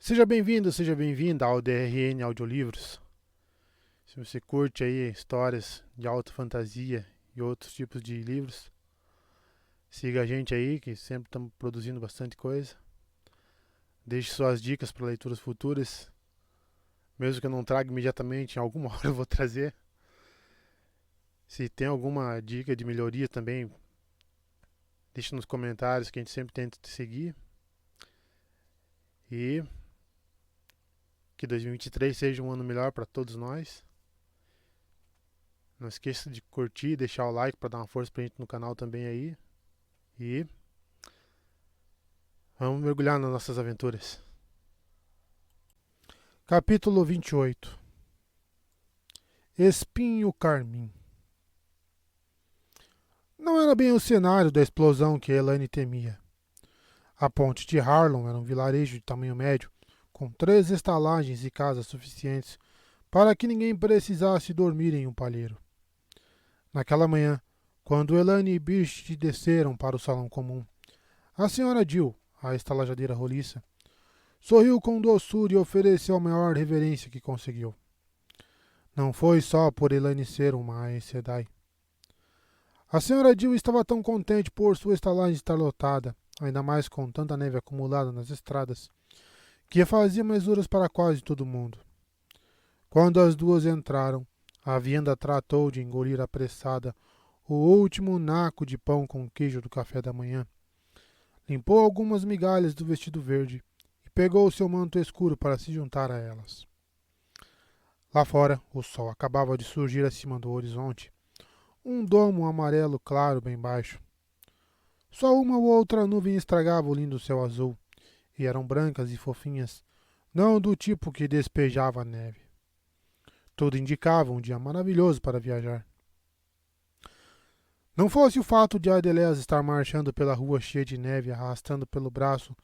Seja bem-vindo, seja bem-vinda ao DRN Audiolivros. Se você curte aí histórias de alta fantasia e outros tipos de livros, siga a gente aí, que sempre estamos produzindo bastante coisa. Deixe suas dicas para leituras futuras, mesmo que eu não traga imediatamente, em alguma hora eu vou trazer. Se tem alguma dica de melhoria também, deixe nos comentários que a gente sempre tenta te seguir. E que 2023 seja um ano melhor para todos nós. Não esqueça de curtir e deixar o like para dar uma força pra gente no canal também aí. E vamos mergulhar nas nossas aventuras. Capítulo 28. Espinho Carmim. Não era bem o cenário da explosão que Elaine temia. A ponte de Harlon era um vilarejo de tamanho médio, com 3 estalagens e casas suficientes para que ninguém precisasse dormir em um palheiro. Naquela manhã, quando Elaine e Birch desceram para o salão comum, a senhora Jill, a estalajadeira roliça, sorriu com doçura e ofereceu a maior reverência que conseguiu. Não foi só por Elaine ser uma Aes Sedai. A senhora Jill estava tão contente por sua estalagem estar lotada, ainda mais com tanta neve acumulada nas estradas, que fazia mesuras para quase todo mundo. Quando as duas entraram, a vianda tratou de engolir apressada o último naco de pão com queijo do café da manhã. Limpou algumas migalhas do vestido verde e pegou seu manto escuro para se juntar a elas. Lá fora, o sol acabava de surgir acima do horizonte, um domo amarelo claro bem baixo. Só uma ou outra nuvem estragava o lindo céu azul, e eram brancas e fofinhas, não do tipo que despejava neve. Tudo indicava um dia maravilhoso para viajar. Não fosse o fato de Adeleas estar marchando pela rua cheia de neve, arrastando pelo braço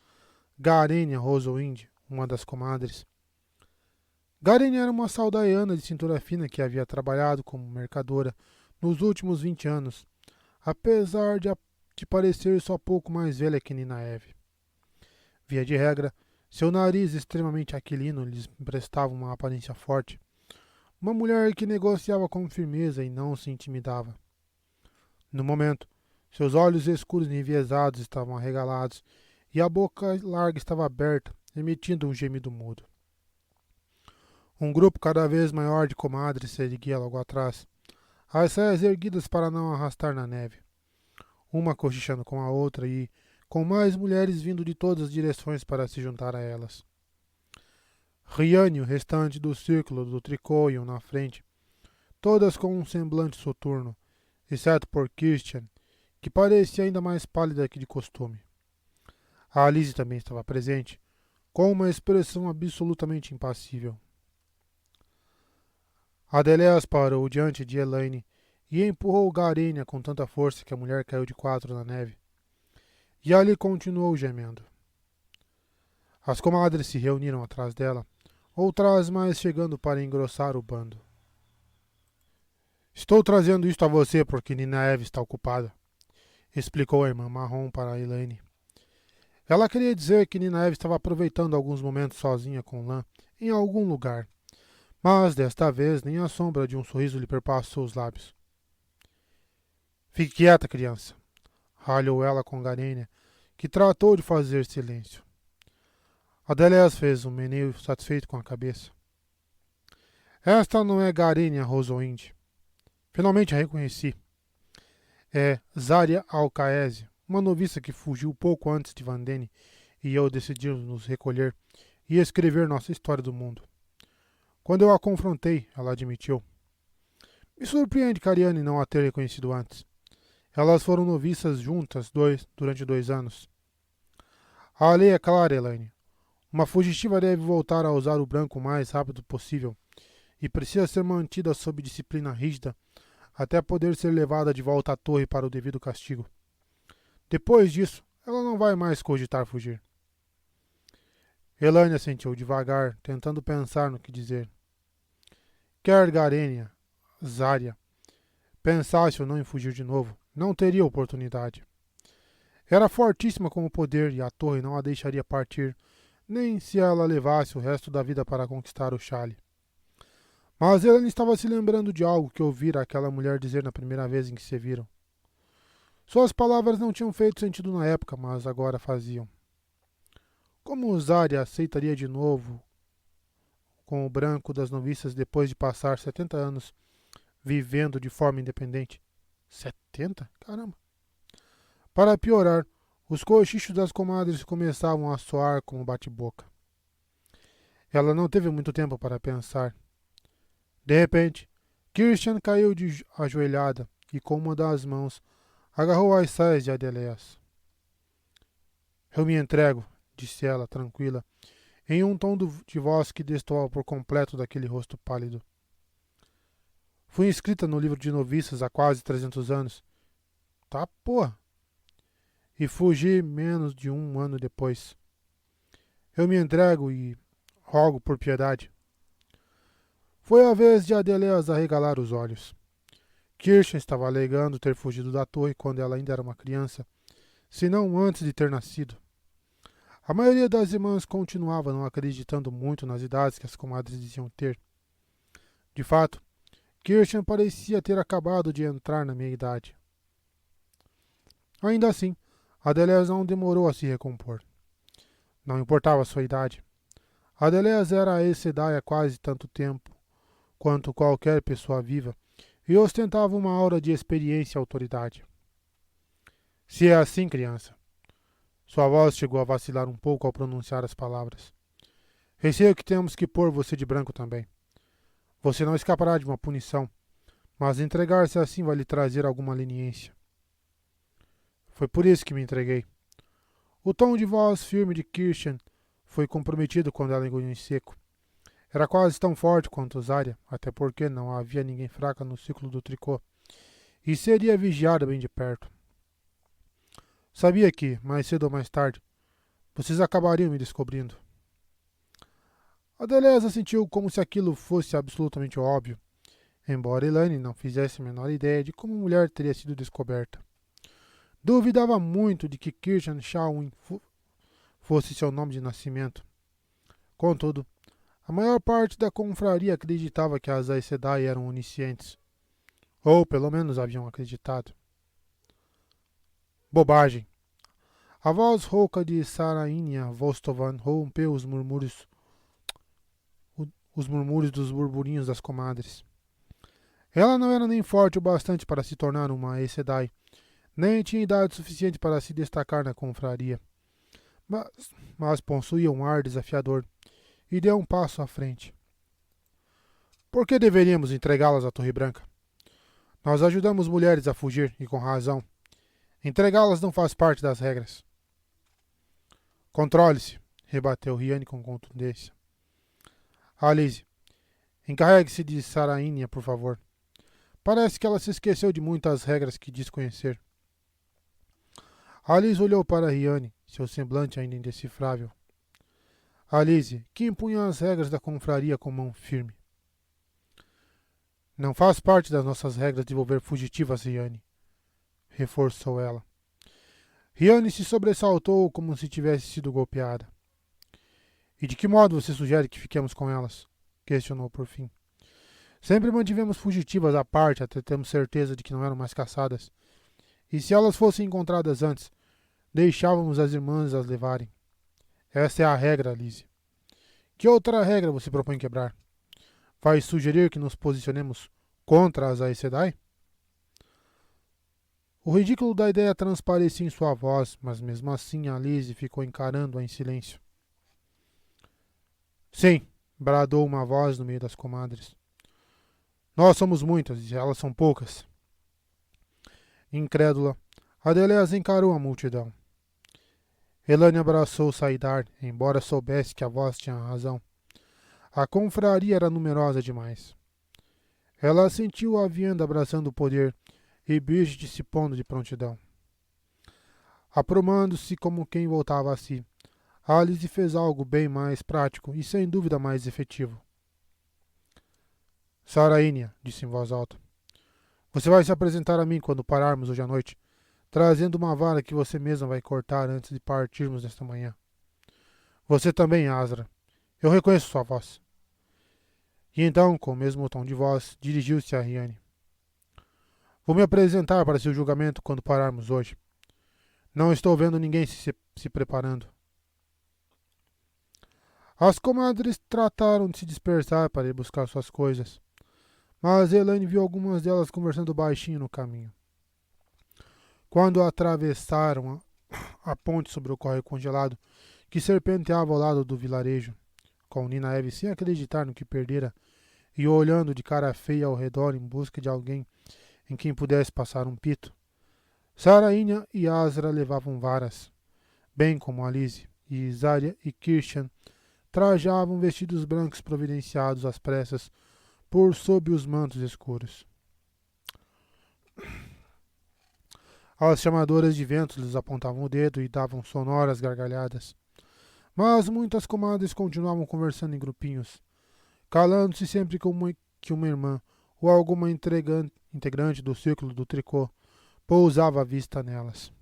Garenia Rosowind, uma das comadres. Garenia era uma saldaiana de cintura fina que havia trabalhado como mercadora nos últimos 20 anos, apesar de parecer só pouco mais velha que Ninaeve. Via de regra, seu nariz extremamente aquilino lhes emprestava uma aparência forte. Uma mulher que negociava com firmeza e não se intimidava. No momento, seus olhos escuros e enviesados estavam arregalados e a boca larga estava aberta, emitindo um gemido mudo. Um grupo cada vez maior de comadres se erguia logo atrás, as saias erguidas para não arrastar na neve, uma cochichando com a outra e com mais mulheres vindo de todas as direções para se juntar a elas. Riane e o restante do círculo do tricô iam na frente, todas com um semblante soturno, exceto por Christian, que parecia ainda mais pálida que de costume. A Alice também estava presente, com uma expressão absolutamente impassível. Adeleas parou diante de Elaine e empurrou Garenia com tanta força que a mulher caiu de 4 na neve. E ali continuou gemendo. As comadres se reuniram atrás dela, outras mais chegando para engrossar o bando. Estou trazendo isto a você porque Ninaeve está ocupada, explicou a irmã marrom para Elaine. Ela queria dizer que Ninaeve estava aproveitando alguns momentos sozinha com Lan em algum lugar, mas desta vez nem a sombra de um sorriso lhe perpassou os lábios. Fique quieta, criança, ralhou ela com Garenia, que tratou de fazer silêncio. Adeleas fez um meneio satisfeito com a cabeça. Esta não é Garenia Rosowind. Finalmente a reconheci. É Zarya Alcaese, uma noviça que fugiu pouco antes de Vandene e eu decidimos nos recolher e escrever nossa história do mundo. Quando eu a confrontei, ela admitiu. Me surpreende Cariane não a ter reconhecido antes. Elas foram noviças juntas durante 2 anos. A lei é clara, Elaine. Uma fugitiva deve voltar a usar o branco o mais rápido possível e precisa ser mantida sob disciplina rígida até poder ser levada de volta à torre para o devido castigo. Depois disso, ela não vai mais cogitar fugir. Elaine assentiu devagar, tentando pensar no que dizer. Quer Garenia, Zarya, pensasse ou não em fugir de novo, não teria oportunidade. Era fortíssima como poder e a torre não a deixaria partir, nem se ela levasse o resto da vida para conquistar o Chale. Mas Ellen estava se lembrando de algo que ouvira aquela mulher dizer na primeira vez em que se viram. Suas palavras não tinham feito sentido na época, mas agora faziam. Como Zarya aceitaria de novo com o branco das noviças depois de passar 70 anos vivendo de forma independente? 70? Caramba! Para piorar, os cochichos das comadres começavam a soar como bate-boca. Ela não teve muito tempo para pensar. De repente, Christian caiu de ajoelhada e com uma das mãos agarrou as saias de Adeléas. Eu me entrego, disse ela, tranquila, em um tom de voz que destoava por completo daquele rosto pálido. Fui inscrita no livro de noviças há quase 300 anos. Tá, porra! E fugi menos de um ano depois. Eu me entrego e rogo por piedade. Foi a vez de Adeléas arregalar os olhos. Kirsten estava alegando ter fugido da torre quando ela ainda era uma criança, se não antes de ter nascido. A maioria das irmãs continuava não acreditando muito nas idades que as comadres diziam ter. De fato, Kirsten parecia ter acabado de entrar na meia idade. Ainda assim, Adeléas não demorou a se recompor. Não importava a sua idade. Adeléas era a Aes Sedai há quase tanto tempo quanto qualquer pessoa viva e ostentava uma aura de experiência e autoridade. Se é assim, criança. Sua voz chegou a vacilar um pouco ao pronunciar as palavras. Receio que temos que pôr você de branco também. Você não escapará de uma punição, mas entregar-se assim vai lhe trazer alguma leniência. Foi por isso que me entreguei. O tom de voz firme de Kirsten foi comprometido quando ela engoliu em seco. Era quase tão forte quanto Zarya, até porque não havia ninguém fraca no ciclo do tricô, e seria vigiada bem de perto. Sabia que, mais cedo ou mais tarde, vocês acabariam me descobrindo. Adeleza sentiu como se aquilo fosse absolutamente óbvio, embora Elaine não fizesse a menor ideia de como a mulher teria sido descoberta. Duvidava muito de que Kirsten Shawin fosse seu nome de nascimento. Contudo, a maior parte da confraria acreditava que as Aes Sedai eram oniscientes. Ou, pelo menos, haviam acreditado. Bobagem. A voz rouca de Sarainia Vostovan rompeu os murmúrios dos burburinhos das comadres. Ela não era nem forte o bastante para se tornar uma Aes Sedai, nem tinha idade suficiente para se destacar na confraria. Mas possuía um ar desafiador e deu um passo à frente. Por que deveríamos entregá-las à Torre Branca? Nós ajudamos mulheres a fugir, e com razão. Entregá-las não faz parte das regras. Controle-se, rebateu Riane com contundência. Alice, encarregue-se de Sarainia, por favor. Parece que ela se esqueceu de muitas regras que diz conhecer. Alice olhou para Riane, seu semblante ainda indecifrável. Alice, que impunha as regras da confraria com mão firme. Não faz parte das nossas regras devolver fugitivas, Riane, reforçou ela. Riane se sobressaltou como se tivesse sido golpeada. E de que modo você sugere que fiquemos com elas? Questionou por fim. Sempre mantivemos fugitivas à parte até termos certeza de que não eram mais caçadas. E se elas fossem encontradas antes, deixávamos as irmãs as levarem. Essa é a regra, Lizzie. Que outra regra você propõe quebrar? Vai sugerir que nos posicionemos contra as Aes Sedai? O ridículo da ideia transparecia em sua voz, mas mesmo assim a Lizzie ficou encarando-a em silêncio. Sim, bradou uma voz no meio das comadres. Nós somos muitas e elas são poucas. Incrédula, Adeléas encarou a multidão. Elaine abraçou Saidar, embora soubesse que a voz tinha razão. A confraria era numerosa demais. Ela sentiu a Vienda abraçando o poder e Birgit se pondo de prontidão. Aprumando-se como quem voltava a si, Alice fez algo bem mais prático e sem dúvida mais efetivo. Sarainia, disse em voz alta, você vai se apresentar a mim quando pararmos hoje à noite, trazendo uma vara que você mesma vai cortar antes de partirmos nesta manhã. Você também, Asra. Eu reconheço sua voz. E então, com o mesmo tom de voz, dirigiu-se a Riane. Vou me apresentar para seu julgamento quando pararmos hoje. Não estou vendo ninguém se preparando. As comadres trataram de se dispersar para ir buscar suas coisas, mas Elaine viu algumas delas conversando baixinho no caminho. Quando atravessaram a ponte sobre o córrego congelado que serpenteava ao lado do vilarejo, com Nina Eve sem acreditar no que perdera e olhando de cara feia ao redor em busca de alguém em quem pudesse passar um pito, Sarainha e Asra levavam varas, bem como Alice e Zarya e Christian trajavam vestidos brancos providenciados às pressas por sob os mantos escuros. As chamadoras de ventos lhes apontavam o dedo e davam sonoras gargalhadas. Mas muitas comadres continuavam conversando em grupinhos, calando-se sempre que uma irmã ou alguma integrante do círculo do tricô pousava a vista nelas.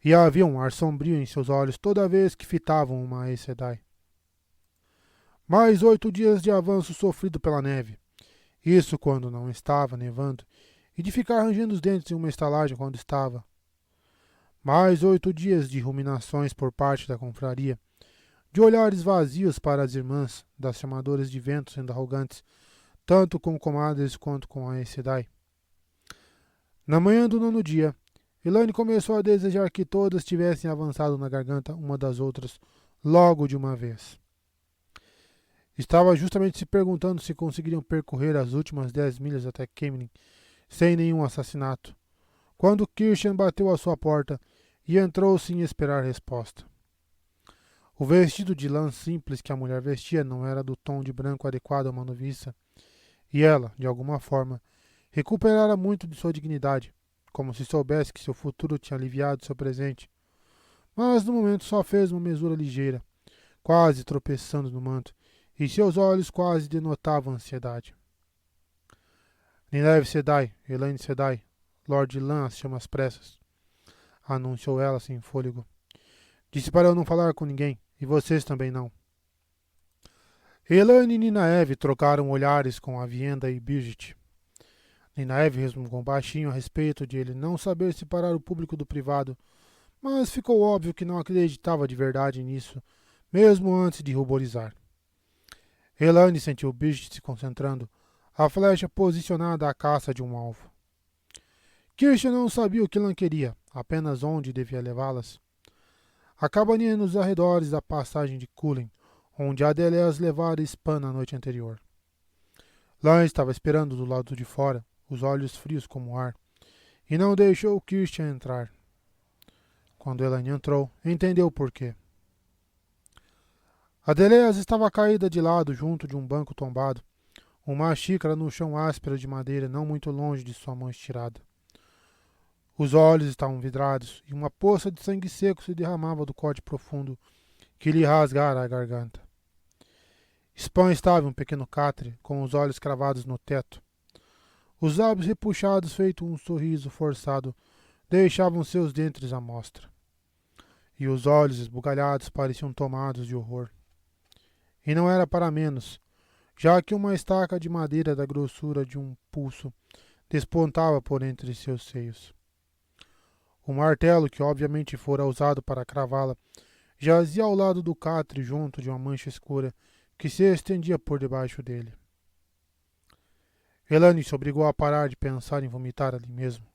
E havia um ar sombrio em seus olhos toda vez que fitavam uma Aes Sedai. Mais 8 dias de avanço sofrido pela neve. Isso quando não estava nevando, e de ficar rangendo os dentes em uma estalagem quando estava. Mais 8 dias de ruminações por parte da confraria, de olhares vazios para as irmãs, das chamadoras de vento sendo arrogantes, tanto com comadres quanto com a Aes Sedai. Na manhã do 9º dia, Elaine começou a desejar que todas tivessem avançado na garganta uma das outras logo de uma vez. Estava justamente se perguntando se conseguiriam percorrer as últimas 10 milhas até Caemlyn sem nenhum assassinato, quando Christian bateu à sua porta e entrou sem esperar resposta. O vestido de lã simples que a mulher vestia não era do tom de branco adequado a uma noviça, e ela, de alguma forma, recuperara muito de sua dignidade, como se soubesse que seu futuro tinha aliviado seu presente, mas no momento só fez uma mesura ligeira, quase tropeçando no manto, e seus olhos quase denotavam ansiedade. Nynaeve Sedai, Elaine Sedai, Lord Lan as chama às pressas, anunciou ela sem fôlego. Disse para eu não falar com ninguém, e vocês também não. Elaine e Nynaeve trocaram olhares com Aviendha e Birgit. Nynaeve resmungou baixinho a respeito de ele não saber separar o público do privado, mas ficou óbvio que não acreditava de verdade nisso, mesmo antes de ruborizar. Elaine sentiu Birgit se concentrando, a flecha posicionada à caça de um alvo. Kirsten não sabia o que Lan queria, apenas onde devia levá-las. A cabaninha nos arredores da passagem de Cullen, onde Adele as levara Span na noite anterior. Lan estava esperando do lado de fora, os olhos frios como o ar, e não deixou Kirsten entrar. Quando Elaine entrou, entendeu o porquê. Adeleas estava caída de lado junto de um banco tombado, uma xícara no chão áspero de madeira não muito longe de sua mão estirada. Os olhos estavam vidrados e uma poça de sangue seco se derramava do corte profundo que lhe rasgara a garganta. Span estava em um pequeno catre, com os olhos cravados no teto. Os lábios repuxados, feito um sorriso forçado, deixavam seus dentes à mostra. E os olhos esbugalhados pareciam tomados de horror. E não era para menos, já que uma estaca de madeira da grossura de um pulso despontava por entre seus seios. O martelo, que obviamente fora usado para cravá-la, jazia ao lado do catre junto de uma mancha escura que se estendia por debaixo dele. Elaine se obrigou a parar de pensar em vomitar ali mesmo.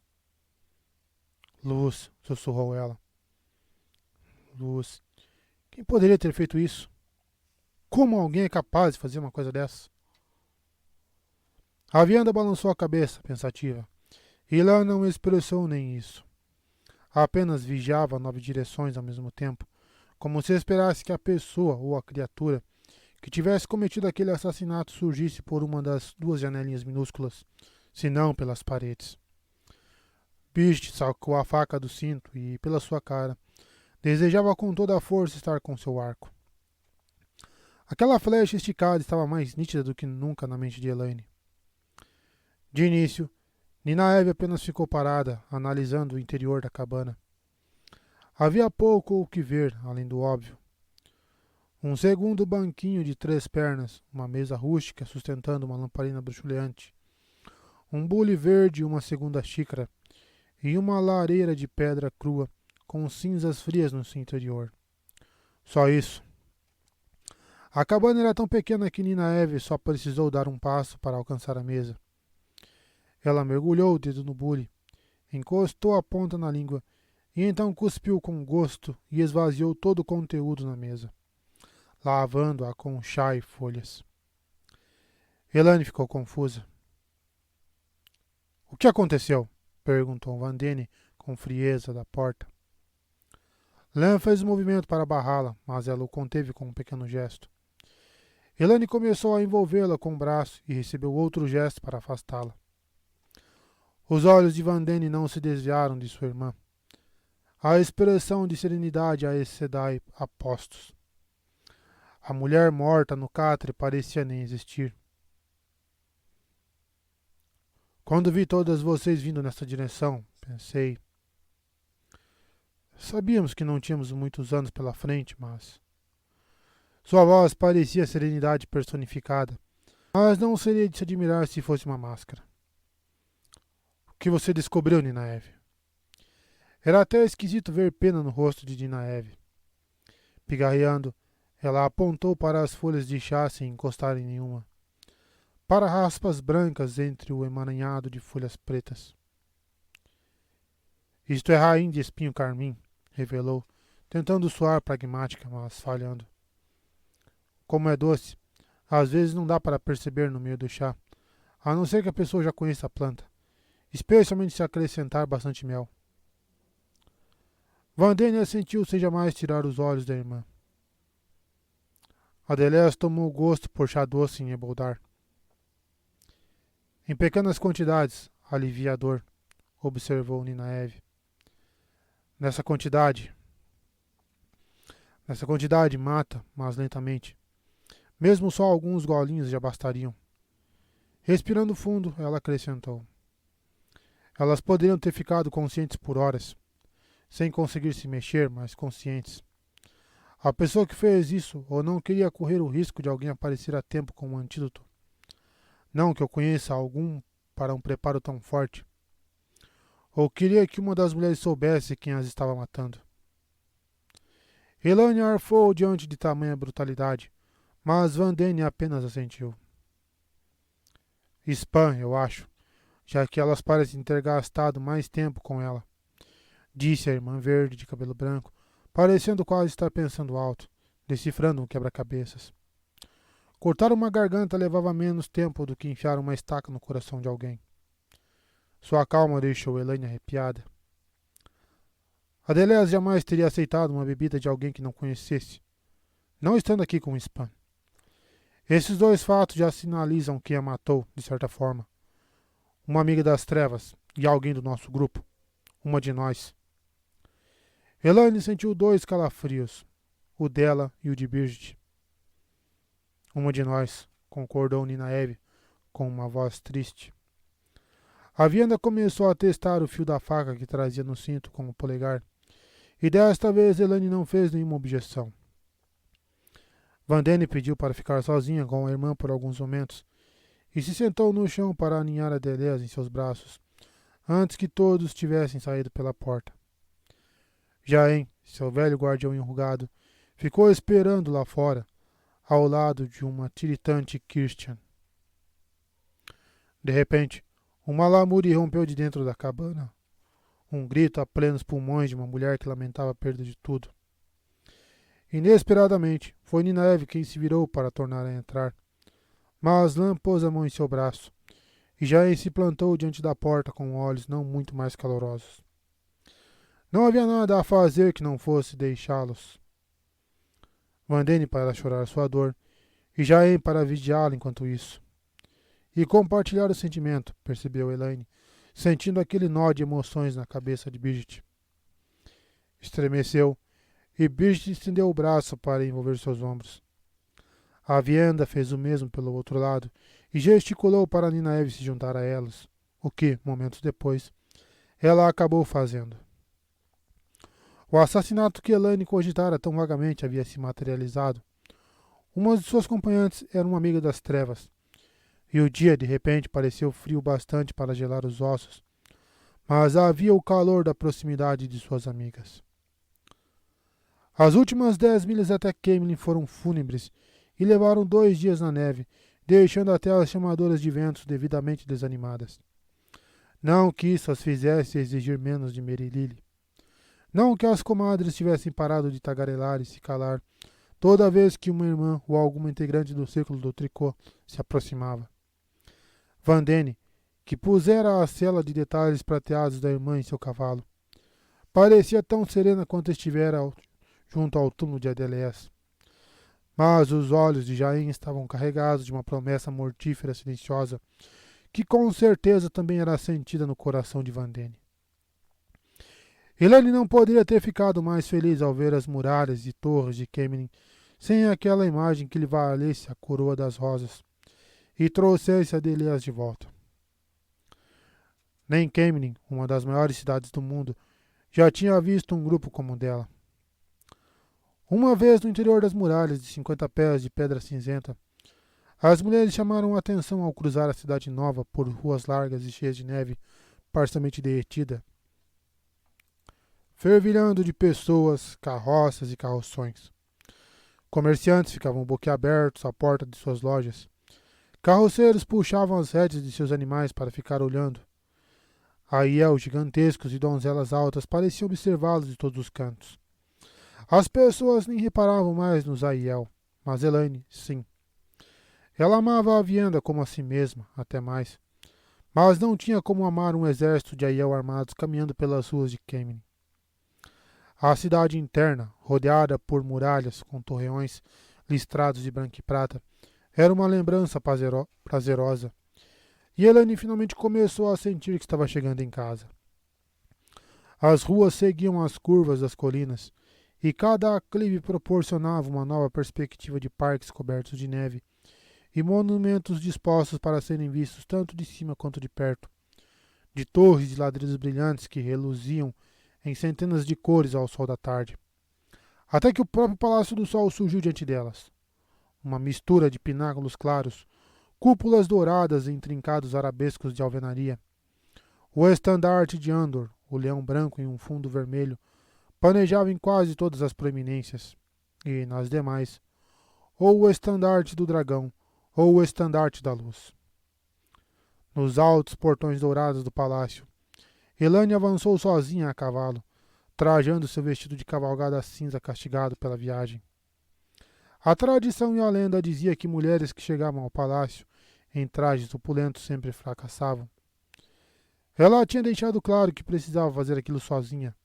Luz, sussurrou ela. Luz. Quem poderia ter feito isso? Como alguém é capaz de fazer uma coisa dessa? A Aviendha balançou a cabeça, pensativa, e Lan não expressou nem isso. Apenas vigiava 9 direções ao mesmo tempo, como se esperasse que a pessoa ou a criatura que tivesse cometido aquele assassinato surgisse por uma das 2 janelinhas minúsculas, se não pelas paredes. Birgit sacou a faca do cinto e, pela sua cara, desejava com toda a força estar com seu arco. Aquela flecha esticada estava mais nítida do que nunca na mente de Elaine. De início, Nynaeve apenas ficou parada, analisando o interior da cabana. Havia pouco o que ver, além do óbvio. Um segundo banquinho de 3 pernas, uma mesa rústica sustentando uma lamparina bruxuleante, um bule verde e uma segunda xícara, e uma lareira de pedra crua com cinzas frias no seu interior. Só isso. A cabana era tão pequena que Nina Eve só precisou dar um passo para alcançar a mesa. Ela mergulhou o dedo no bule, encostou a ponta na língua e então cuspiu com gosto e esvaziou todo o conteúdo na mesa, lavando-a com chá e folhas. Elaine ficou confusa. O que aconteceu? Perguntou Vandene com frieza da porta. Lan fez um movimento para barrá-la, mas ela o conteve com um pequeno gesto. Elaine começou a envolvê-la com o braço e recebeu outro gesto para afastá-la. Os olhos de Vandene não se desviaram de sua irmã. A expressão de serenidade a excedai apostos. A mulher morta no catre parecia nem existir. Quando vi todas vocês vindo nessa direção, pensei. Sabíamos que não tínhamos muitos anos pela frente, mas... Sua voz parecia serenidade personificada, mas não seria de se admirar se fosse uma máscara. O que você descobriu, Nina Eve? Era até esquisito ver pena no rosto de Nina Eve. Pigarreando, ela apontou para as folhas de chá sem encostar em nenhuma, para raspas brancas entre o emaranhado de folhas pretas. Isto é rainha de espinho carmim, revelou, tentando soar pragmática, mas falhando. Como é doce, às vezes não dá para perceber no meio do chá, a não ser que a pessoa já conheça a planta, especialmente se acrescentar bastante mel. Vandene assentiu sem jamais tirar os olhos da irmã. Adelés tomou gosto por chá doce em Eboldar. Em pequenas quantidades, alivia a dor, observou Nina Eve. Nessa quantidade mata, mas lentamente. Mesmo só alguns golinhos já bastariam. Respirando fundo, ela acrescentou. Elas poderiam ter ficado conscientes por horas, sem conseguir se mexer, mas conscientes. A pessoa que fez isso ou não queria correr o risco de alguém aparecer a tempo com um antídoto. Não que eu conheça algum para um preparo tão forte. Ou queria que uma das mulheres soubesse quem as estava matando. Elaine arfou diante de tamanha brutalidade, mas Vandene apenas assentiu. Spam, eu acho, já que elas parecem ter gastado mais tempo com ela, disse a irmã verde de cabelo branco, parecendo quase estar pensando alto, decifrando um quebra-cabeças. Cortar uma garganta levava menos tempo do que enfiar uma estaca no coração de alguém. Sua calma deixou Elaine arrepiada. Adelés jamais teria aceitado uma bebida de alguém que não conhecesse, não estando aqui com o Spam. Esses dois fatos já sinalizam quem a matou, de certa forma. Uma amiga das trevas e alguém do nosso grupo. Uma de nós. Elaine sentiu 2 calafrios, o dela e o de Birgit. Uma de nós, concordou Nina Eve, com uma voz triste. A vianda começou a testar o fio da faca que trazia no cinto com o polegar, e desta vez Elaine não fez nenhuma objeção. Vandene pediu para ficar sozinha com a irmã por alguns momentos, e se sentou no chão para aninhar a Adelés em seus braços, antes que todos tivessem saído pela porta. Jaen, seu velho guardião enrugado, ficou esperando lá fora, ao lado de uma tiritante Christian. De repente, uma lamúria rompeu de dentro da cabana. Um grito a plenos pulmões de uma mulher que lamentava a perda de tudo. Inesperadamente, foi Nina Eve quem se virou para tornar a entrar. Mas Lan pôs a mão em seu braço, e Jaen se plantou diante da porta com olhos não muito mais calorosos. Não havia nada a fazer que não fosse deixá-los. Vandene para chorar sua dor, e Jaen para vigiá-la enquanto isso. E compartilhar o sentimento, percebeu Elaine, sentindo aquele nó de emoções na cabeça de Birgit. Estremeceu, e Birgit estendeu o braço para envolver seus ombros. A vianda fez o mesmo pelo outro lado, e gesticulou para Nina Eve se juntar a elas, o que, momentos depois, ela acabou fazendo. O assassinato que Elaine cogitara tão vagamente havia se materializado, Uma de suas acompanhantes era uma amiga das trevas, e o dia de repente pareceu frio bastante para gelar os ossos, mas havia o calor da proximidade de suas amigas. As últimas 10 milhas até Camelin foram fúnebres e levaram 2 dias na neve, deixando até as chamadoras de ventos devidamente desanimadas. Não que isso as fizesse exigir menos de Merilile. Não que as comadres tivessem parado de tagarelar e se calar toda vez que uma irmã ou alguma integrante do círculo do tricô se aproximava. Vandene, que pusera a sela de detalhes prateados da irmã em seu cavalo, parecia tão serena quanto estivera junto ao túmulo de Adeléas. Mas os olhos de Jain estavam carregados de uma promessa mortífera silenciosa, que com certeza também era sentida no coração de Vandene. Elaine não poderia ter ficado mais feliz ao ver as muralhas e torres de Camelin sem aquela imagem que lhe valesse a coroa das rosas e trouxesse Adeléas de volta. Nem Camelin, uma das maiores cidades do mundo, já tinha visto um grupo como o dela. Uma vez no interior das muralhas de 50 pés de pedra cinzenta, as mulheres chamaram a atenção ao cruzar a cidade nova por ruas largas e cheias de neve parcialmente derretida, fervilhando de pessoas, carroças e carroções. Comerciantes ficavam boquiabertos à porta de suas lojas. Carroceiros puxavam as rédeas de seus animais para ficar olhando. Aiel gigantescos e donzelas altas pareciam observá-los de todos os cantos. As pessoas nem reparavam mais nos Aiel, mas Elaine, sim. Ela amava a Vienda como a si mesma, até mais. Mas não tinha como amar um exército de Aiel armados caminhando pelas ruas de Camelin. A cidade interna, rodeada por muralhas com torreões listrados de branco e prata, era uma lembrança prazerosa. E Elaine finalmente começou a sentir que estava chegando em casa. As ruas seguiam as curvas das colinas, e cada aclive proporcionava uma nova perspectiva de parques cobertos de neve e monumentos dispostos para serem vistos tanto de cima quanto de perto, de torres de ladrilhos brilhantes que reluziam em centenas de cores ao sol da tarde, até que o próprio Palácio do Sol surgiu diante delas. Uma mistura de pináculos claros, cúpulas douradas e intrincados arabescos de alvenaria. O estandarte de Andor, o leão branco em um fundo vermelho, panejava em quase todas as proeminências, e, nas demais, ou o estandarte do dragão, ou o estandarte da luz. Nos altos portões dourados do palácio, Elaine avançou sozinha a cavalo, trajando seu vestido de cavalgada cinza castigado pela viagem. A tradição e a lenda dizia que mulheres que chegavam ao palácio em trajes opulentos sempre fracassavam. Ela tinha deixado claro que precisava fazer aquilo sozinha,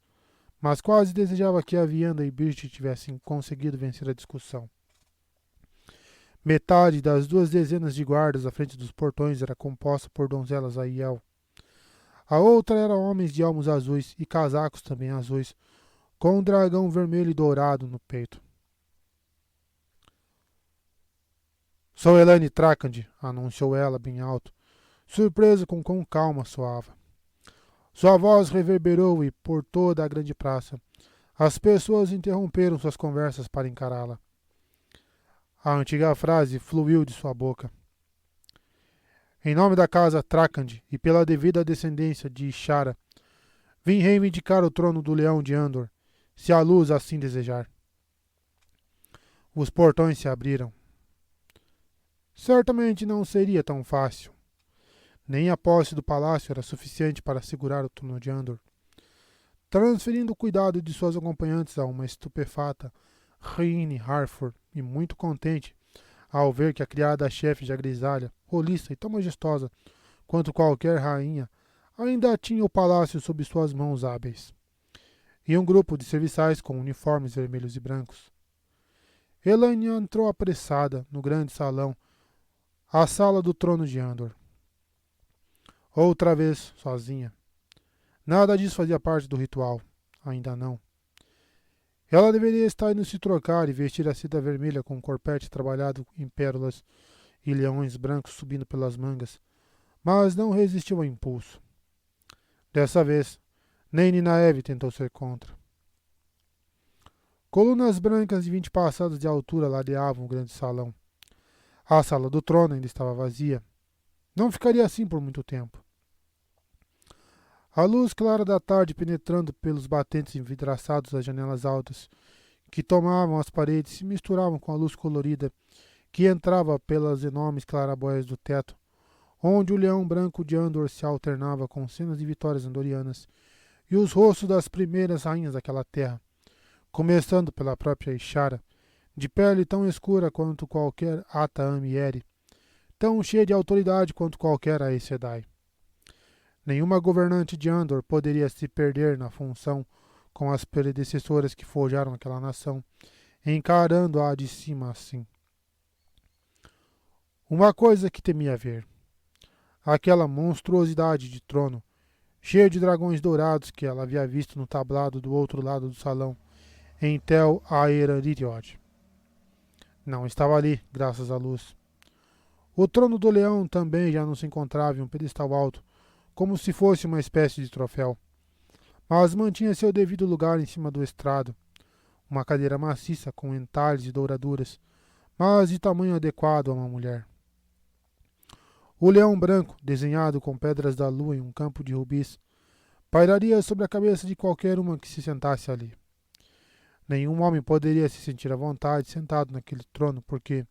mas quase desejava que a Vianda e Birgit tivessem conseguido vencer a discussão. Metade das 2 dezenas de guardas à frente dos portões era composta por donzelas Aiel. A outra era homens de elmos azuis e casacos também azuis, com um dragão vermelho e dourado no peito. Sou Elaine Trakand, anunciou ela bem alto, surpresa com quão calma soava. Sua voz reverberou e, por toda a grande praça, as pessoas interromperam suas conversas para encará-la. A antiga frase fluiu de sua boca. Em nome da casa Trakand e pela devida descendência de Ishara, vim reivindicar o trono do leão de Andor, se a luz assim desejar. Os portões se abriram. Certamente não seria tão fácil. Nem a posse do palácio era suficiente para segurar o trono de Andor. Transferindo o cuidado de suas acompanhantes a uma estupefata Raine Harford, e muito contente ao ver que a criada-chefe já grisalha, roliça e tão majestosa quanto qualquer rainha, ainda tinha o palácio sob suas mãos hábeis. E um grupo de serviçais com uniformes vermelhos e brancos. Elaine entrou apressada no grande salão, a sala do trono de Andor. Outra vez, sozinha. Nada disso fazia parte do ritual. Ainda não. Ela deveria estar indo se trocar e vestir a seda vermelha com um corpete trabalhado em pérolas e leões brancos subindo pelas mangas, mas não resistiu ao impulso. Dessa vez, nem Ninaeve tentou ser contra. Colunas brancas de 20 passadas de altura ladeavam o grande salão. A sala do trono ainda estava vazia. Não ficaria assim por muito tempo. A luz clara da tarde penetrando pelos batentes envidraçados das janelas altas, que tomavam as paredes, se misturavam com a luz colorida que entrava pelas enormes clarabóias do teto, onde o leão branco de Andor se alternava com cenas de vitórias andorianas e os rostos das primeiras rainhas daquela terra, começando pela própria Ishara, de pele tão escura quanto qualquer Ata Amieri, tão cheia de autoridade quanto qualquer Aes Sedai. Nenhuma governante de Andor poderia se perder na função com as predecessoras que forjaram aquela nação, encarando-a de cima assim. Uma coisa que temia ver. Aquela monstruosidade de trono, cheia de dragões dourados que ela havia visto no tablado do outro lado do salão, em Tel Aerariod. Não estava ali, graças à luz. O trono do leão também já não se encontrava em um pedestal alto, como se fosse uma espécie de troféu, mas mantinha seu devido lugar em cima do estrado, uma cadeira maciça com entalhes e douraduras, mas de tamanho adequado a uma mulher. O leão branco, desenhado com pedras da lua em um campo de rubis, pairaria sobre a cabeça de qualquer uma que se sentasse ali. Nenhum homem poderia se sentir à vontade sentado naquele trono, porque,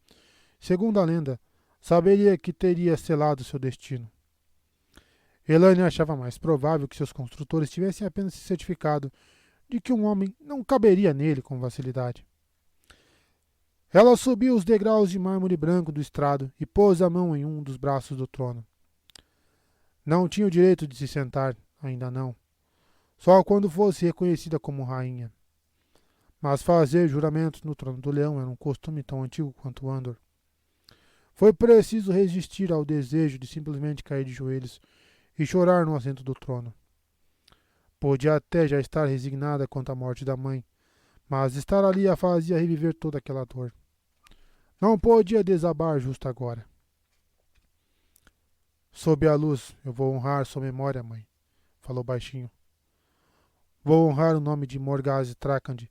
segundo a lenda, saberia que teria selado seu destino. Elaine achava mais provável que seus construtores tivessem apenas se certificado de que um homem não caberia nele com facilidade. Ela subiu os degraus de mármore branco do estrado e pôs a mão em um dos braços do trono. Não tinha o direito de se sentar, ainda não. Só quando fosse reconhecida como rainha. Mas fazer juramentos no trono do leão era um costume tão antigo quanto Andor. Foi preciso resistir ao desejo de simplesmente cair de joelhos e chorar no assento do trono. Podia até já estar resignada quanto à morte da mãe, mas estar ali a fazia reviver toda aquela dor. Não podia desabar justo agora. Sob a luz, eu vou honrar sua memória, mãe, falou baixinho. Vou honrar o nome de Morgase Trakand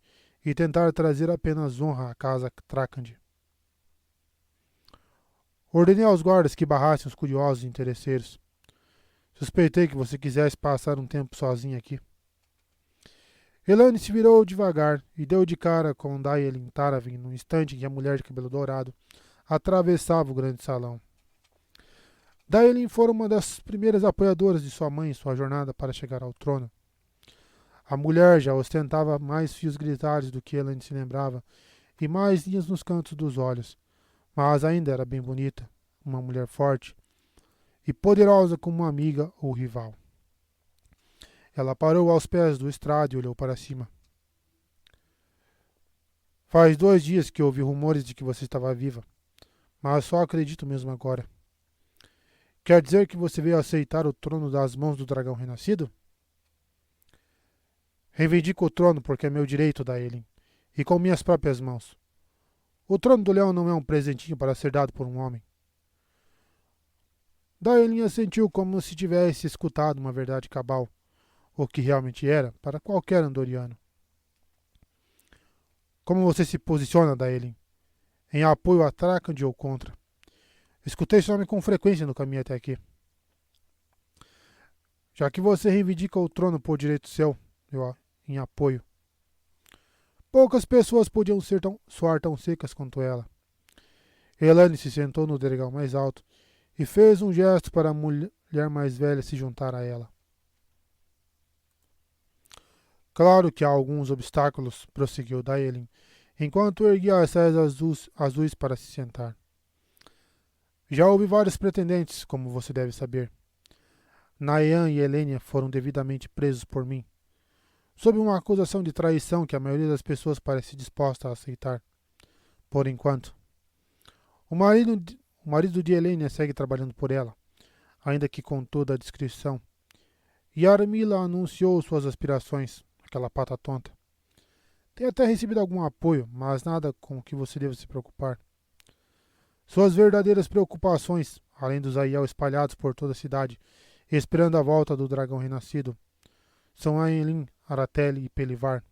e tentar trazer apenas honra à casa Trakand. Ordenei aos guardas que barrassem os curiosos e interesseiros. Suspeitei que você quisesse passar um tempo sozinha aqui. Elaine se virou devagar e deu de cara com Daelin Taravin no instante em que a mulher de cabelo dourado atravessava o grande salão. Daelin fora uma das primeiras apoiadoras de sua mãe em sua jornada para chegar ao trono. A mulher já ostentava mais fios grisalhos do que Elaine se lembrava e mais linhas nos cantos dos olhos, mas ainda era bem bonita, uma mulher forte e poderosa como uma amiga ou rival. Ela parou aos pés do estrado e olhou para cima. Faz 2 dias que ouvi rumores de que você estava viva, mas só acredito mesmo agora. Quer dizer que você veio aceitar o trono das mãos do dragão renascido? Reivindico o trono porque é meu direito, Daelin, e com minhas próprias mãos. O trono do leão não é um presentinho para ser dado por um homem. Daelin assentiu como se tivesse escutado uma verdade cabal, o que realmente era, para qualquer andoriano. Como você se posiciona, Daelin? Em apoio a Trakand ou contra? Escutei seu nome com frequência no caminho até aqui. Já que você reivindica o trono por direito seu, eu em apoio. Poucas pessoas podiam soar tão secas quanto ela. Elaine se sentou no degrau mais alto e fez um gesto para a mulher mais velha se juntar a ela. Claro que há alguns obstáculos, prosseguiu Daelin, enquanto erguia as saias azuis para se sentar. Já houve vários pretendentes, como você deve saber. Nayan e Elenia foram devidamente presos por mim, sob uma acusação de traição que a maioria das pessoas parece disposta a aceitar. Por enquanto. O marido de Elenia segue trabalhando por ela, ainda que com toda a discrição. E Armila anunciou suas aspirações, aquela pata tonta. Tem até recebido algum apoio, mas nada com o que você deva se preocupar. Suas verdadeiras preocupações, além dos Aiel espalhados por toda a cidade, esperando a volta do dragão renascido, são Aenlin, Aratelli e Pelivar.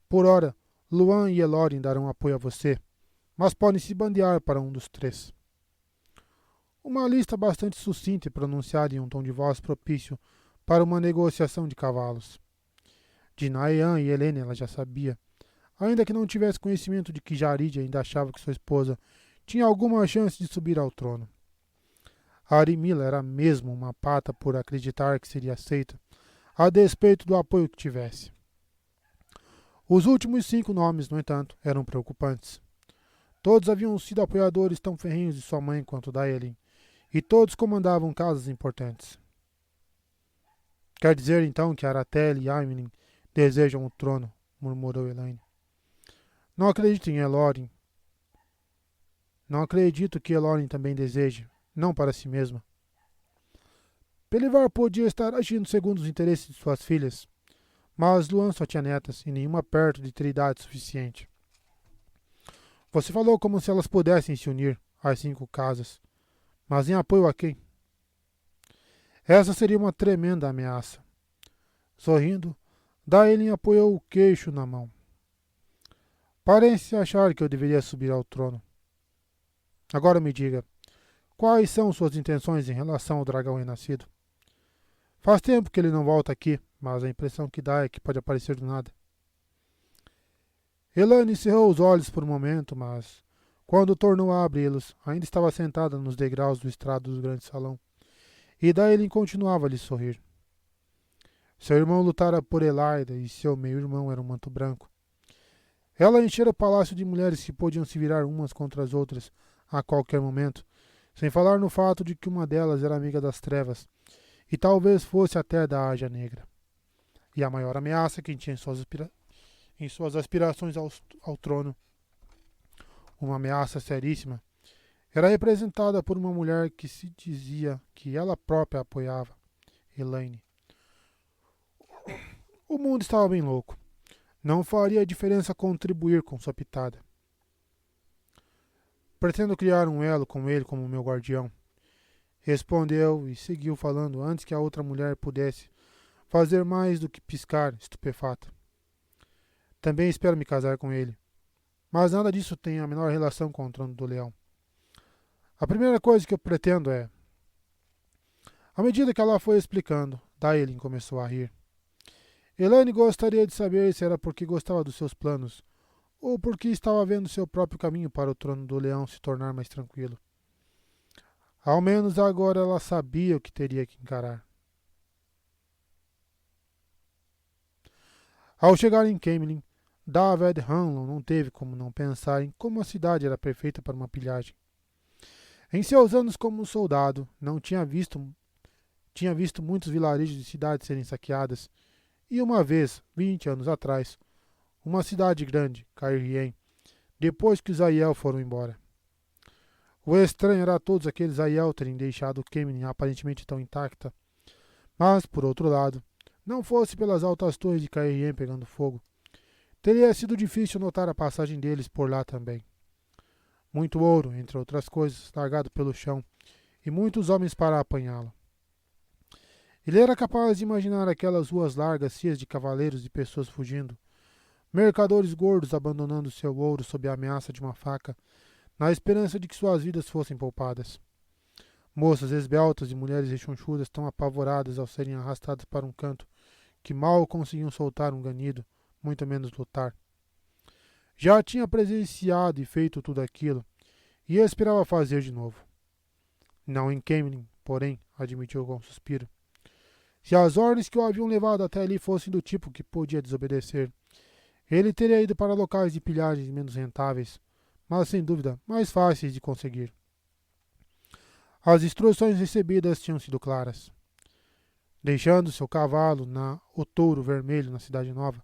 Por ora, Luan e Elorin darão apoio a você, mas podem se bandear para um dos três. Uma lista bastante sucinta e pronunciada em um tom de voz propício para uma negociação de cavalos. De Naean e Helene ela já sabia, ainda que não tivesse conhecimento de que Jarid ainda achava que sua esposa tinha alguma chance de subir ao trono. A Arimila era mesmo uma pata por acreditar que seria aceita, a despeito do apoio que tivesse. Os últimos 5 nomes, no entanto, eram preocupantes. Todos haviam sido apoiadores tão ferrenhos de sua mãe quanto da Elin, e todos comandavam casas importantes. Quer dizer então que Aratel e Aemlin desejam o trono, murmurou Elaine. Não acredito em Elorin. Não acredito que Elorin também deseje, não para si mesma. Belivar podia estar agindo segundo os interesses de suas filhas, mas Luan só tinha netas e nenhuma perto de ter idade suficiente. Você falou como se elas pudessem se unir, às 5 casas. Mas em apoio a quem? Essa seria uma tremenda ameaça. Sorrindo, Daelin apoiou o queixo na mão. Parece achar que eu deveria subir ao trono. Agora me diga, quais são suas intenções em relação ao dragão renascido? Faz tempo que ele não volta aqui, mas a impressão que dá é que pode aparecer do nada. Elane cerrou os olhos por um momento, mas, quando tornou a abri-los, ainda estava sentada nos degraus do estrado do grande salão, e Daelin continuava a lhe sorrir. Seu irmão lutara por Elaida e seu meio-irmão era um manto branco. Ela enchera o palácio de mulheres que podiam se virar umas contra as outras a qualquer momento, sem falar no fato de que uma delas era amiga das trevas, e talvez fosse até da Ágia Negra. E a maior ameaça que tinha em suas aspirações ao trono, uma ameaça seríssima, era representada por uma mulher que se dizia que ela própria apoiava, Elaine. O mundo estava bem louco. Não faria diferença contribuir com sua pitada. Pretendo criar um elo com ele como meu guardião. Respondeu e seguiu falando antes que a outra mulher pudesse fazer mais do que piscar, estupefata. Também espero me casar com ele. Mas nada disso tem a menor relação com o trono do leão. A primeira coisa que eu pretendo é... À medida que ela foi explicando, Daelin começou a rir. Elaine gostaria de saber se era porque gostava dos seus planos, ou porque estava vendo seu próprio caminho para o trono do leão se tornar mais tranquilo. Ao menos agora ela sabia o que teria que encarar. Ao chegar em Camelin, David Hanlon não teve como não pensar em como a cidade era perfeita para uma pilhagem. Em seus anos como soldado, não tinha visto muitos vilarejos e cidades serem saqueadas, e uma vez, 20 anos atrás, uma cidade grande, Cairhien, depois que os Aiel foram embora. O estranho era todos aqueles Aiel terem deixado Camelin aparentemente tão intacta, mas, por outro lado, não fosse pelas altas torres de Cairhien pegando fogo, teria sido difícil notar a passagem deles por lá também. Muito ouro, entre outras coisas, largado pelo chão, e muitos homens para apanhá-lo. Ele era capaz de imaginar aquelas ruas largas cheias de cavaleiros e pessoas fugindo, mercadores gordos abandonando seu ouro sob a ameaça de uma faca, na esperança de que suas vidas fossem poupadas. Moças esbeltas e mulheres rechonchudas tão apavoradas ao serem arrastadas para um canto que mal conseguiam soltar um ganido, muito menos lutar. Já tinha presenciado e feito tudo aquilo, e esperava fazer de novo. Não em Camelin, porém, admitiu com um suspiro. Se as ordens que o haviam levado até ali fossem do tipo que podia desobedecer, ele teria ido para locais de pilhagens menos rentáveis, mas sem dúvida mais fáceis de conseguir. As instruções recebidas tinham sido claras. Deixando seu cavalo o touro vermelho na cidade nova,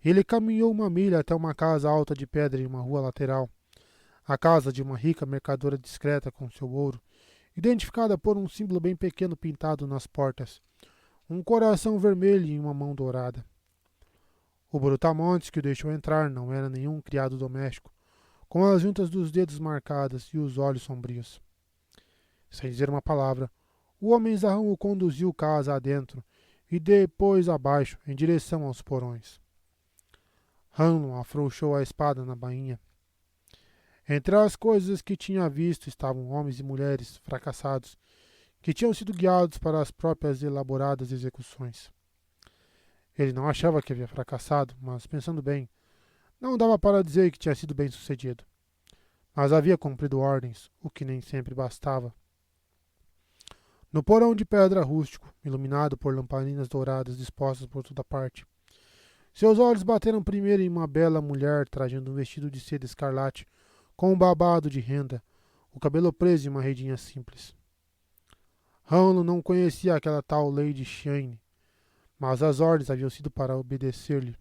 ele caminhou 1 milha até uma casa alta de pedra em uma rua lateral, a casa de uma rica mercadora discreta com seu ouro, identificada por um símbolo bem pequeno pintado nas portas, um coração vermelho em uma mão dourada. O brutamontes que o deixou entrar não era nenhum criado doméstico, com as juntas dos dedos marcadas e os olhos sombrios. Sem dizer uma palavra, o homenzarrão o conduziu casa adentro e depois abaixo, em direção aos porões. Hanlon afrouxou a espada na bainha. Entre as coisas que tinha visto estavam homens e mulheres fracassados, que tinham sido guiados para as próprias elaboradas execuções. Ele não achava que havia fracassado, mas, pensando bem, não dava para dizer que tinha sido bem-sucedido. Mas havia cumprido ordens, o que nem sempre bastava. No porão de pedra rústico, iluminado por lamparinas douradas dispostas por toda parte, seus olhos bateram primeiro em uma bela mulher trajando um vestido de seda escarlate com um babado de renda, o cabelo preso em uma redinha simples. Hanlon não conhecia aquela tal Lady Shane, mas as ordens haviam sido para obedecer-lhe.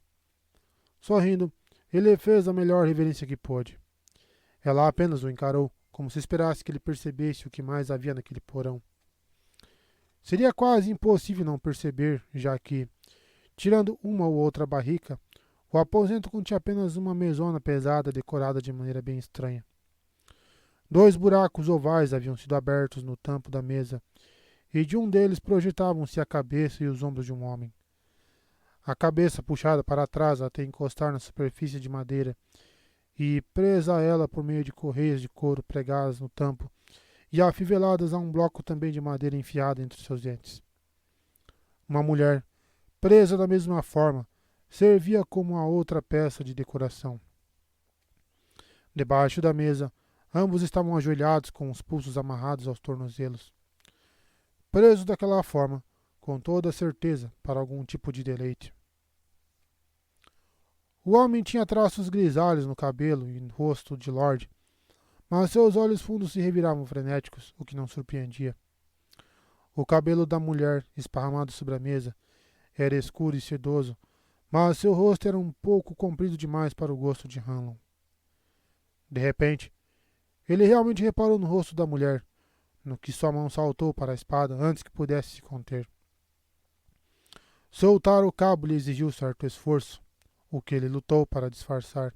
Sorrindo, ele fez a melhor reverência que pôde. Ela apenas o encarou, como se esperasse que ele percebesse o que mais havia naquele porão. Seria quase impossível não perceber, já que, tirando uma ou outra barrica, o aposento continha apenas uma mesona pesada decorada de maneira bem estranha. 2 buracos ovais haviam sido abertos no tampo da mesa, e de um deles projetavam-se a cabeça e os ombros de um homem. A cabeça puxada para trás até encostar na superfície de madeira e presa a ela por meio de correias de couro pregadas no tampo e afiveladas a um bloco também de madeira enfiado entre seus dentes. Uma mulher, presa da mesma forma, servia como a outra peça de decoração. Debaixo da mesa, ambos estavam ajoelhados com os pulsos amarrados aos tornozelos. Presos daquela forma, com toda certeza, para algum tipo de deleite. O homem tinha traços grisalhos no cabelo e no rosto de Lorde, mas seus olhos fundos se reviravam frenéticos, o que não surpreendia. O cabelo da mulher, esparramado sobre a mesa, era escuro e sedoso, mas seu rosto era um pouco comprido demais para o gosto de Hanlon. De repente, ele realmente reparou no rosto da mulher, no que sua mão saltou para a espada antes que pudesse se conter. Soltar o cabo lhe exigiu certo esforço, o que ele lutou para disfarçar.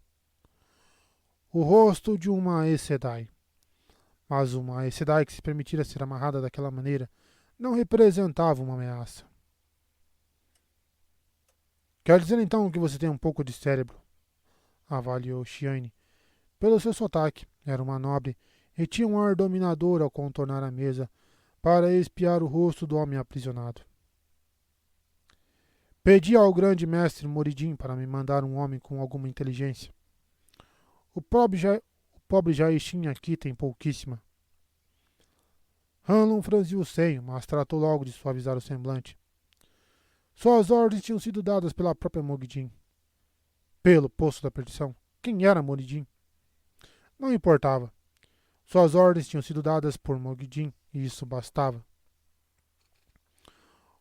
O rosto de uma Aes Sedai. Mas uma Aes Sedai que se permitira ser amarrada daquela maneira não representava uma ameaça. Quer dizer então que você tem um pouco de cérebro, avaliou Shiane. Pelo seu sotaque, era uma nobre e tinha um ar dominador ao contornar a mesa para espiar o rosto do homem aprisionado. Pedi ao grande mestre Moridin para me mandar um homem com alguma inteligência. O pobre Jaishin aqui tem pouquíssima. Hanlon franziu o senho, mas tratou logo de suavizar o semblante. Suas ordens tinham sido dadas pela própria Moridin. Pelo poço da perdição. Quem era Moridin? Não importava. Suas ordens tinham sido dadas por Moridin, e isso bastava.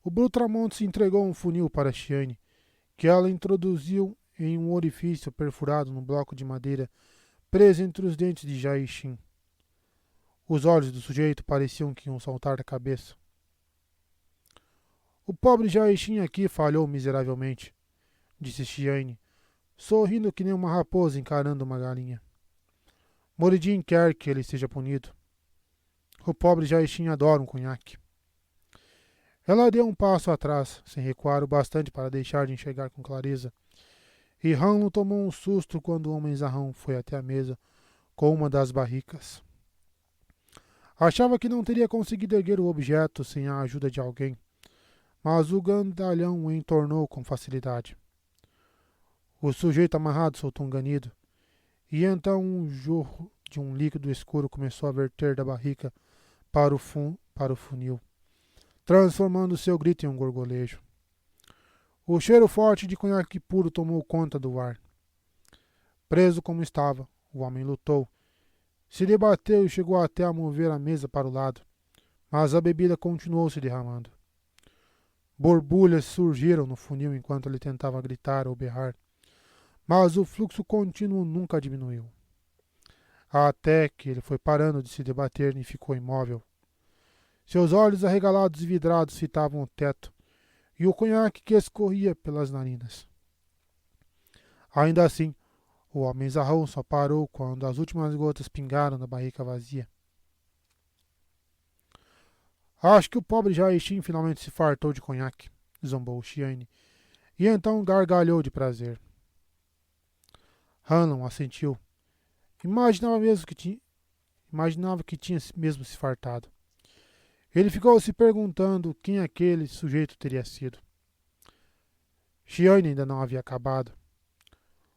O Brutamontes entregou um funil para Shiane, que ela introduziu em um orifício perfurado no bloco de madeira preso entre os dentes de Jaishin. Os olhos do sujeito pareciam que iam saltar da cabeça. O pobre Jaishin aqui falhou miseravelmente, disse Shiane, sorrindo que nem uma raposa encarando uma galinha. Moridin quer que ele seja punido. O pobre Jaishin adora um conhaque. Ela deu um passo atrás, sem recuar o bastante para deixar de enxergar com clareza, e Hanlon tomou um susto quando o homenzarrão foi até a mesa com uma das barricas. Achava que não teria conseguido erguer o objeto sem a ajuda de alguém, mas o grandalhão o entornou com facilidade. O sujeito amarrado soltou um ganido, e então um jorro de um líquido escuro começou a verter da barrica para o funil, transformando seu grito em um gorgolejo. O cheiro forte de conhaque puro tomou conta do ar. Preso como estava, o homem lutou. Se debateu e chegou até a mover a mesa para o lado, mas a bebida continuou se derramando. Borbulhas surgiram no funil enquanto ele tentava gritar ou berrar, mas o fluxo contínuo nunca diminuiu. Até que ele foi parando de se debater e ficou imóvel. Seus olhos arregalados e vidrados fitavam o teto, e o conhaque que escorria pelas narinas. Ainda assim, o homenzarrão só parou quando as últimas gotas pingaram na barrica vazia. Acho que o pobre Jaishin finalmente se fartou de conhaque, zombou Shiane, e então gargalhou de prazer. Hanlon assentiu. Imaginava que tinha mesmo se fartado. Ele ficou se perguntando quem aquele sujeito teria sido. Chiane ainda não havia acabado.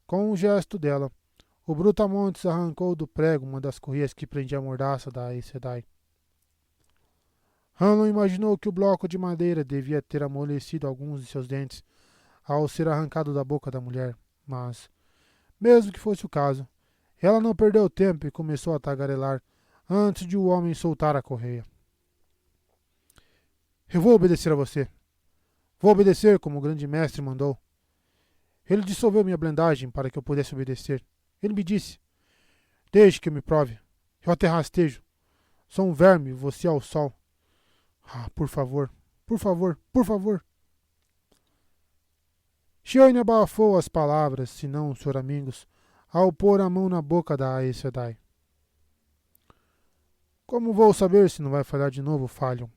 Com um gesto dela, o Brutamontes arrancou do prego uma das correias que prendia a mordaça da Aes Sedai. Hanlon imaginou que o bloco de madeira devia ter amolecido alguns de seus dentes ao ser arrancado da boca da mulher, mas, mesmo que fosse o caso, ela não perdeu tempo e começou a tagarelar antes de o homem soltar a correia. Eu vou obedecer a você. Vou obedecer como o grande mestre mandou. Ele dissolveu minha blindagem para que eu pudesse obedecer. Ele me disse: deixe que eu me prove. Eu até rastejo. Sou um verme, você ao sol. Ah, por favor, por favor, por favor. Chiane abafou as palavras, se não os choramingos, ao pôr a mão na boca da Aes Sedai. Como vou saber se não vai falhar de novo, Falion?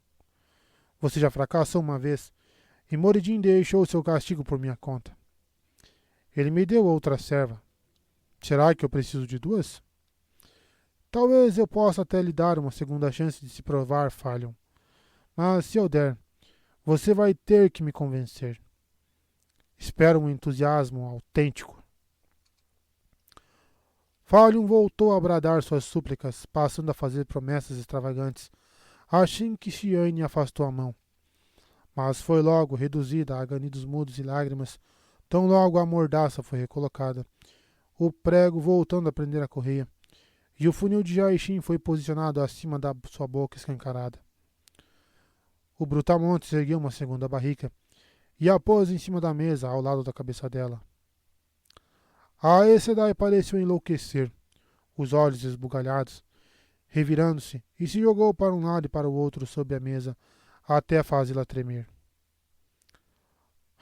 Você já fracassou uma vez, e Moridin deixou seu castigo por minha conta. Ele me deu outra serva. Será que eu preciso de duas? Talvez eu possa até lhe dar uma segunda chance de se provar, Falion. Mas se eu der, você vai ter que me convencer. Espero um entusiasmo autêntico. Falion voltou a bradar suas súplicas, passando a fazer promessas extravagantes, assim que Chiane afastou a mão. Mas foi logo reduzida a ganidos mudos e lágrimas, tão logo a mordaça foi recolocada, o prego voltando a prender a correia, e o funil de Jaixin foi posicionado acima da sua boca escancarada. O Brutamontes ergueu uma segunda barrica e a pôs em cima da mesa, ao lado da cabeça dela. A Aes Sedai pareceu enlouquecer, os olhos esbugalhados, revirando-se, e se jogou para um lado e para o outro sob a mesa, até fazê-la tremer.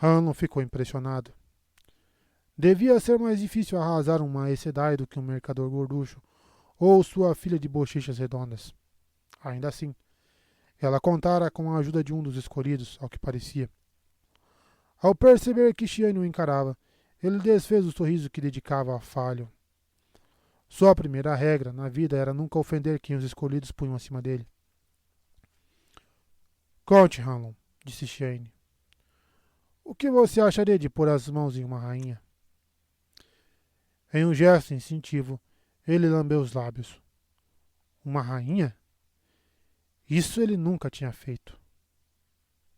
Hanlon ficou impressionado. Devia ser mais difícil arrasar uma Aes Sedai do que um mercador gorducho ou sua filha de bochechas redondas. Ainda assim, ela contara com a ajuda de um dos escolhidos, ao que parecia. Ao perceber que Chiane o encarava, ele desfez o sorriso que dedicava a Falion. Sua primeira regra na vida era nunca ofender quem os escolhidos punham acima dele. Conte, Hanlon, disse Chiane. O que você acharia de pôr as mãos em uma rainha? Em um gesto instintivo, ele lambeu os lábios. Uma rainha? Isso ele nunca tinha feito.